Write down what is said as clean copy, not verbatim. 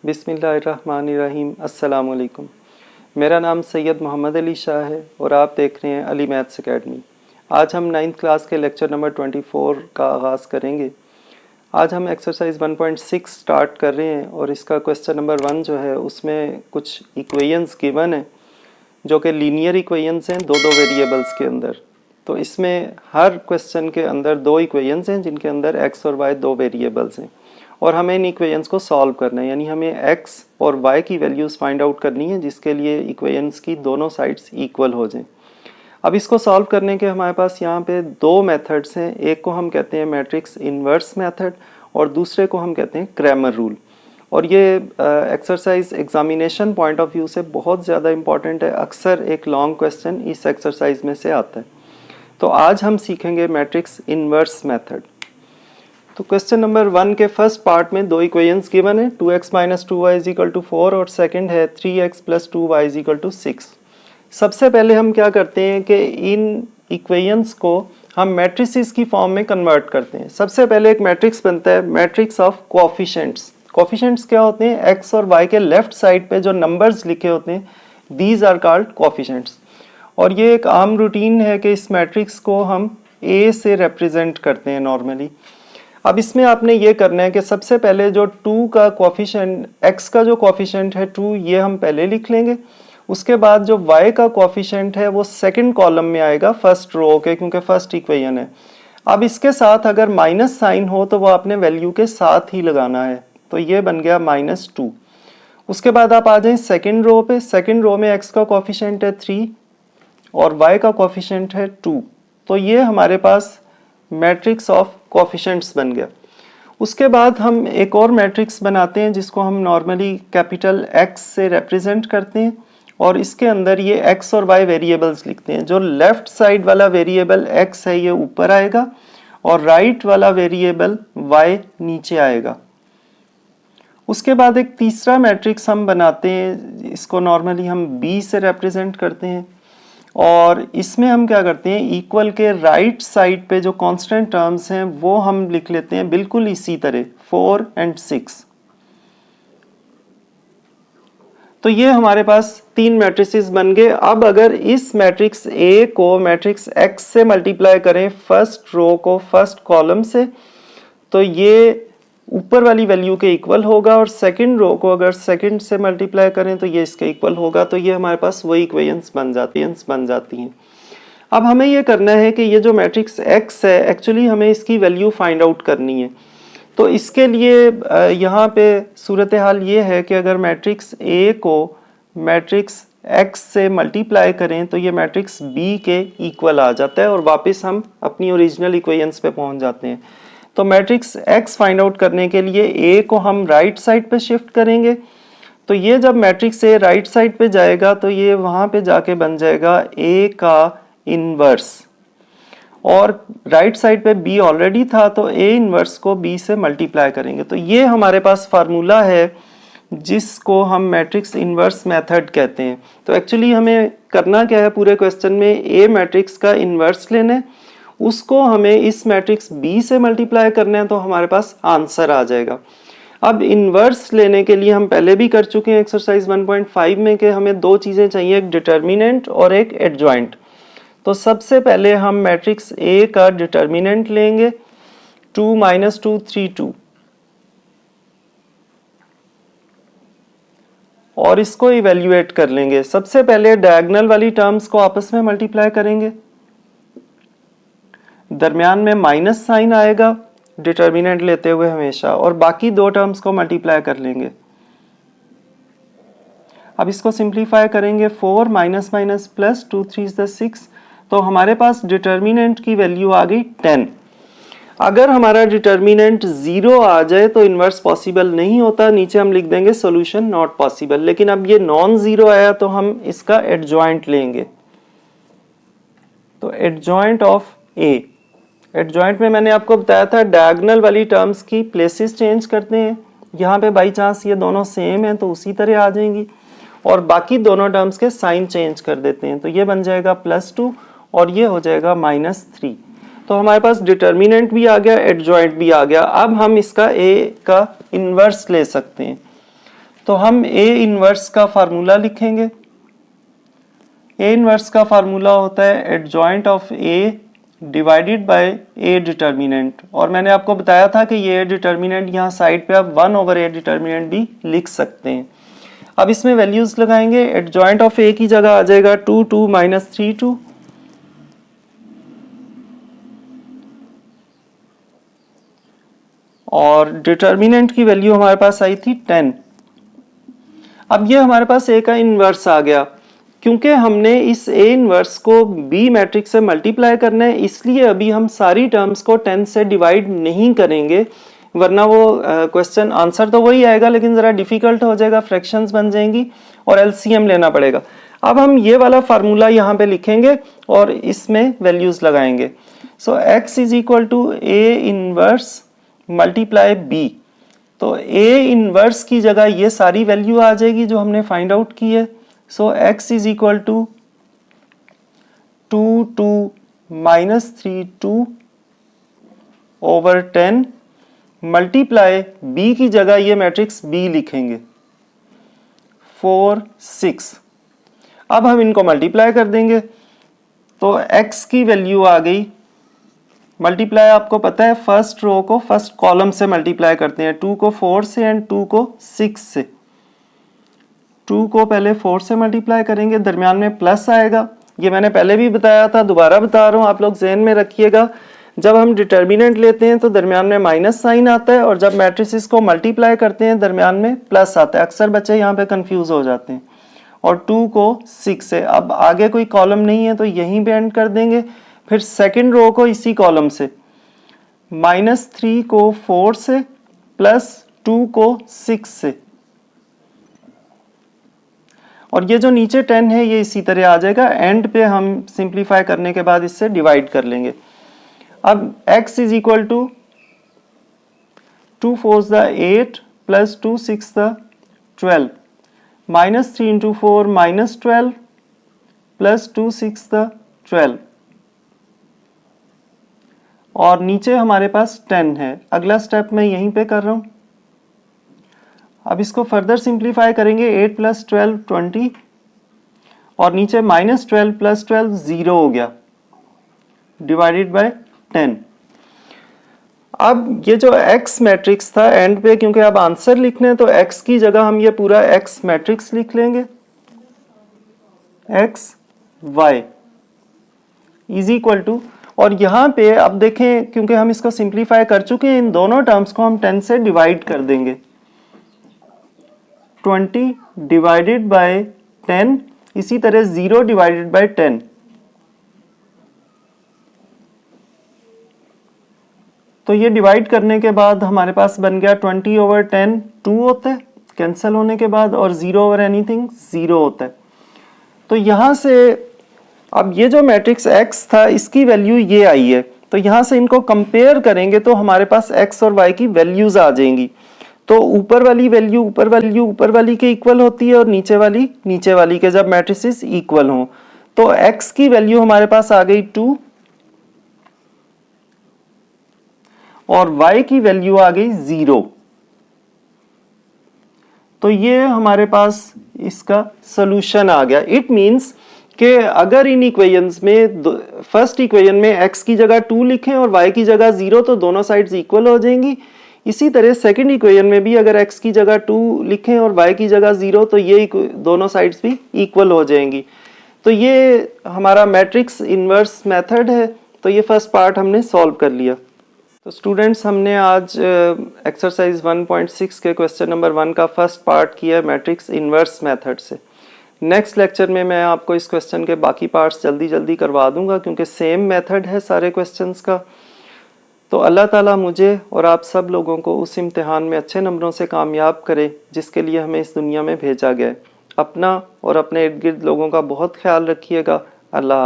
बिस्मिल्लाहिर्रहमानिर्रहीम। अस्सलाम वालेकुम। मेरा नाम सैयद मोहम्मद अली शाह है और आप देख रहे हैं अली मैथ्स एकेडमी। आज हम 9th क्लास के लेक्चर नंबर 24 का आगाज़ करेंगे। आज हम एक्सरसाइज 1.6 स्टार्ट कर रहे हैं और इसका क्वेश्चन नंबर 1 जो है उसमें कुछ इक्वेशंस गिवन है जो कि लीनियर इक्वेशंस हैं दो वेरिएबल्स के अंदर। तो इसमें हर क्वेश्चन के अंदर दो इक्वेशंस हैं जिनके अंदर x और y दो वेरिएबल्स हैं और हमें इन इक्वेशंस को सॉल्व करना है, यानी हमें x और y की वैल्यूज़ फाइंड आउट करनी है जिसके लिए इक्वेशंस की दोनों साइड्स इक्वल हो जाएं। अब इसको सॉल्व करने के हमारे पास यहाँ पे दो मेथड्स हैं। एक को हम कहते हैं मैट्रिक्स इन्वर्स मेथड और दूसरे को हम कहते हैं क्रैमर रूल। और ये exercise examination point of view से बहुत ज़्यादा इंपॉर्टेंट है। अक्सर एक लॉन्ग क्वेश्चन इस एक्सरसाइज में से आता है। तो आज हम सीखेंगे मैट्रिक्स इन्वर्स मेथड। तो क्वेश्चन नंबर 1 के फर्स्ट पार्ट में दो इक्वेशंस गिवन है, 2x - 2y = 4 और सेकंड है 3x + 2y = 6। सबसे पहले हम क्या करते हैं कि इन इक्वेशंस को हम मैट्रिसेस की फॉर्म में कन्वर्ट करते हैं। सबसे पहले एक मैट्रिक्स बनता है, मैट्रिक्स ऑफ कोएफिशिएंट्स। कोएफिशिएंट्स क्या होते हैं? x और y के लेफ्ट साइड पे जो नंबर्स लिखे होते हैं, दीज आर कॉल्ड कोएफिशिएंट्स। और ये एक आम रूटीन है कि इस मैट्रिक्स को हम a से रिप्रेजेंट करते हैं नॉर्मली। अब इसमें आपने ये करना है कि सबसे पहले जो 2 का कोएफिशिएंट, x का जो कोएफिशिएंट है 2, ये हम पहले लिख लेंगे। उसके बाद जो y का कोएफिशिएंट है वो सेकंड कॉलम में आएगा फर्स्ट रो के, क्योंकि फर्स्ट इक्वेशन है। अब इसके साथ अगर माइनस साइन हो तो वो आपने वैल्यू के साथ ही लगाना है, तो ये बन गया -2। उसके बाद आप आ जाएं सेकंड रो पे। सेकंड रो में x का कोएफिशिएंट है 3 और y का कोएफिशिएंट है 2, तो ये हमारे पास मैट्रिक्स ऑफ कोएफिशिएंट्स बन गया। उसके बाद हम एक और मैट्रिक्स बनाते हैं जिसको हम नॉर्मली कैपिटल X से रिप्रेजेंट करते हैं और इसके अंदर ये x और y वेरिएबल्स लिखते हैं। जो लेफ्ट साइड वाला वेरिएबल x है ये ऊपर आएगा और राइट वाला वेरिएबल y नीचे आएगा। उसके बाद एक तीसरा मैट्रिक्स हम बनाते हैं, इसको नॉर्मली हम b से रिप्रेजेंट करते हैं और इसमें हम क्या करते हैं, इक्वल के राइट साइड पे जो कांस्टेंट टर्म्स हैं वो हम लिख लेते हैं बिल्कुल इसी तरह 4 और 6। तो ये हमारे पास 3 मैट्रिसेस बन गए। अब अगर इस मैट्रिक्स A को मैट्रिक्स X से मल्टीप्लाई करें फर्स्ट रो को फर्स्ट कॉलम से, तो ये ऊपर वाली वैल्यू के इक्वल होगा और सेकंड रो को अगर सेकंड से मल्टीप्लाई करें तो ये इसके इक्वल होगा। तो ये हमारे पास वही इक्वेशंस बन जाती हैं। अब हमें ये करना है कि ये जो मैट्रिक्स X है एक्चुअली हमें इसकी वैल्यू फाइंड आउट करनी है। तो इसके लिए यहाँ पे सूरत हाल ये है कि अगर मैट्रिक्स A को मैट्रिक्स X से मल्टीप्लाई करें तो ये मैट्रिक्स B के इक्वल आ जाता है और वापस हम अपनी ओरिजिनल इक्वेशंस पे पहुँच जाते हैं। तो मैट्रिक्स X फाइंड आउट करने के लिए A को हम राइट साइड पे शिफ्ट करेंगे। तो ये जब मैट्रिक्स A राइट साइड पे जाएगा तो ये वहाँ पे जाके बन जाएगा A का इन्वर्स, और राइट साइड पे B ऑलरेडी था तो A इन्वर्स को B से मल्टीप्लाई करेंगे। तो ये हमारे पास फार्मूला है जिसको हम मैट्रिक्स इन्वर्स मेथड कहते हैं। तो एक्चुअली हमें करना क्या है, पूरे क्वेश्चन में A मैट्रिक्स का इन्वर्स लेना है, उसको हमें इस मैट्रिक्स B से मल्टीप्लाई करना है, तो हमारे पास आंसर आ जाएगा। अब इन्वर्स लेने के लिए हम पहले भी कर चुके हैं एक्सरसाइज 1.5 में कि हमें दो चीज़ें चाहिए, एक डिटर्मिनेंट और एक एडजॉइंट। तो सबसे पहले हम मैट्रिक्स A का डिटर्मिनेंट लेंगे 2 - 2 3 2 और इसको इवेल्युएट कर लेंगे। सबसे पहले डायगोनल वाली टर्म्स को आपस में मल्टीप्लाई करेंगे, दरमियान में माइनस साइन आएगा डिटर्मिनेंट लेते हुए हमेशा, और बाकी दो टर्म्स को मल्टीप्लाई कर लेंगे। अब इसको सिंप्लीफाई करेंगे, 4 माइनस माइनस प्लस 2 3 6, तो हमारे पास डिटर्मिनेंट की वैल्यू आ गई 10। अगर हमारा डिटर्मिनेंट 0 आ जाए तो इन्वर्स पॉसिबल नहीं होता, नीचे हम लिख देंगे सॉल्यूशन नॉट पॉसिबल। लेकिन अब ये नॉन जीरो आया तो हम इसका एडजॉइंट लेंगे। तो एडजॉइंट ऑफ A, एडजॉइंट में मैंने आपको बताया था डायगोनल वाली टर्म्स की प्लेसेस चेंज करते हैं। यहाँ पे बाई चांस ये दोनों सेम हैं तो उसी तरह आ जाएंगी, और बाकी दोनों टर्म्स के साइन चेंज कर देते हैं। तो ये बन जाएगा +2 और ये हो जाएगा -3। तो हमारे पास डिटर्मिनेंट भी आ गया, एडजॉइंट भी आ गया। अब हम इसका A का इन्वर्स ले सकते हैं। तो हम ए इनवर्स का फार्मूला लिखेंगे। ए इनवर्स का फार्मूला होता है adjoint of A divided by A determinant, और मैंने आपको बताया था कि ये डिटर्मिनेंट यहाँ साइड पे आप 1 ए डिटर्मिनेंट भी लिख सकते हैं। अब इसमें वैल्यूज लगाएंगे। एडजॉइंट ऑफ ए की जगह आ जाएगा 2 2 माइनस 3 2, और डिटर्मिनेंट की वैल्यू हमारे पास आई थी 10। अब ये हमारे पास ए का इनवर्स आ गया। क्योंकि हमने इस ए इनवर्स को बी मैट्रिक्स से मल्टीप्लाई करना है, इसलिए अभी हम सारी टर्म्स को 10 से डिवाइड नहीं करेंगे, वरना वो क्वेश्चन आंसर तो वही आएगा लेकिन ज़रा डिफिकल्ट हो जाएगा, फ्रैक्शंस बन जाएंगी और एलसीएम लेना पड़ेगा। अब हम ये वाला फार्मूला यहाँ पे लिखेंगे और इसमें वैल्यूज लगाएंगे। So x is equal to A inverse multiply B. तो ए इनवर्स की जगह ये सारी वैल्यू आ जाएगी जो हमने फाइंड आउट की है। So x is equal to 2 2 minus 3 2 over 10 multiply b की जगह ये मैट्रिक्स b लिखेंगे 4 6। अब हम इनको मल्टीप्लाई कर देंगे तो x की वैल्यू आ गई। मल्टीप्लाई आपको पता है फर्स्ट रो को फर्स्ट कॉलम से मल्टीप्लाई करते हैं, 2 को 4 से एंड 2 को 6 से। 2 को पहले 4 से मल्टीप्लाई करेंगे, दरमियान में प्लस आएगा। ये मैंने पहले भी बताया था, दोबारा बता रहा हूँ, आप लोग ज़हन में रखिएगा। जब हम डिटर्मिनेंट लेते हैं तो दरमियान में माइनस साइन आता है, और जब मैट्रिसेस को मल्टीप्लाई करते हैं दरमियान में प्लस आता है। अक्सर बच्चे यहाँ पे कंफ्यूज हो जाते हैं। और 2 को 6 से, अब आगे कोई कॉलम नहीं है तो यहीं पे एंड कर देंगे। फिर सेकंड रो को इसी कॉलम से, -3 को 4 से प्लस 2 को 6 से, और ये जो नीचे 10 है ये इसी तरह आ जाएगा। एंड पे हम सिंप्लीफाई करने के बाद इससे डिवाइड कर लेंगे। अब x is equal to 2 4 8 plus 2 6 12, -3 into 4 -12 plus 2 6 12, और नीचे हमारे पास 10 है। अगला स्टेप मैं यहीं पे कर रहा हूं। अब इसको फर्दर सिंप्लीफाई करेंगे, 8 प्लस 12 20, और नीचे -12 प्लस 12 0 हो गया, डिवाइडेड बाय 10। अब ये जो x मैट्रिक्स था एंड पे, क्योंकि अब आंसर लिखने हैं तो x की जगह हम ये पूरा x मैट्रिक्स लिख लेंगे, x y is equal to, और यहाँ पे अब देखें क्योंकि हम इसको सिंप्लीफाई कर चुके हैं, इन दोनों टर्म्स को हम 10 से डिवाइड कर देंगे। 20 डिवाइडेड बाय 10, इसी तरह 0 डिवाइडेड बाय 10। तो ये डिवाइड करने के बाद हमारे पास बन गया 20 ओवर 10 2 होता है कैंसिल होने के बाद, और 0 ओवर एनीथिंग 0 होता है। तो यहाँ से अब ये जो मैट्रिक्स x था इसकी वैल्यू ये आई है, तो यहाँ से इनको कंपेयर करेंगे तो हमारे पास x और y की वैल्यूज आ जाएंगी। तो ऊपर वाली वैल्यू ऊपर वाली के इक्वल होती है और नीचे वाली के, जब मैट्रिसेस इक्वल हों। तो x की वैल्यू हमारे पास आ गई 2 और y की वैल्यू आ गई 0। तो ये हमारे पास इसका सॉल्यूशन आ गया। इट मींस कि अगर इन इक्वेशंस में फर्स्ट इक्वेशन में x की जगह 2 लिखें और y की जगह 0 तो दोनों साइड्स इक्वल हो जाएंगी। इसी तरह सेकंड इक्वेशन में भी अगर x की जगह 2 लिखें और y की जगह 0 तो ये दोनों साइड्स भी इक्वल हो जाएंगी। तो ये हमारा मैट्रिक्स इनवर्स मेथड है। तो ये फर्स्ट पार्ट हमने सॉल्व कर लिया। तो स्टूडेंट्स, हमने आज एक्सरसाइज 1.6 के क्वेश्चन नंबर 1 का फर्स्ट पार्ट किया मैट्रिक्स इनवर्स मेथड से। नेक्स्ट लेक्चर में मैं आपको इस क्वेश्चन के बाकी पार्ट्स जल्दी करवा दूंगा, क्योंकि सेम मेथड है सारे क्वेश्चंस का। तो अल्लाह ताला मुझे और आप सब लोगों को उस इम्तिहान में अच्छे नंबरों से कामयाब करे जिसके लिए हमें इस दुनिया में भेजा गया है। अपना और अपने इर्द गिर्द लोगों का बहुत ख्याल रखिएगा। अल्लाह।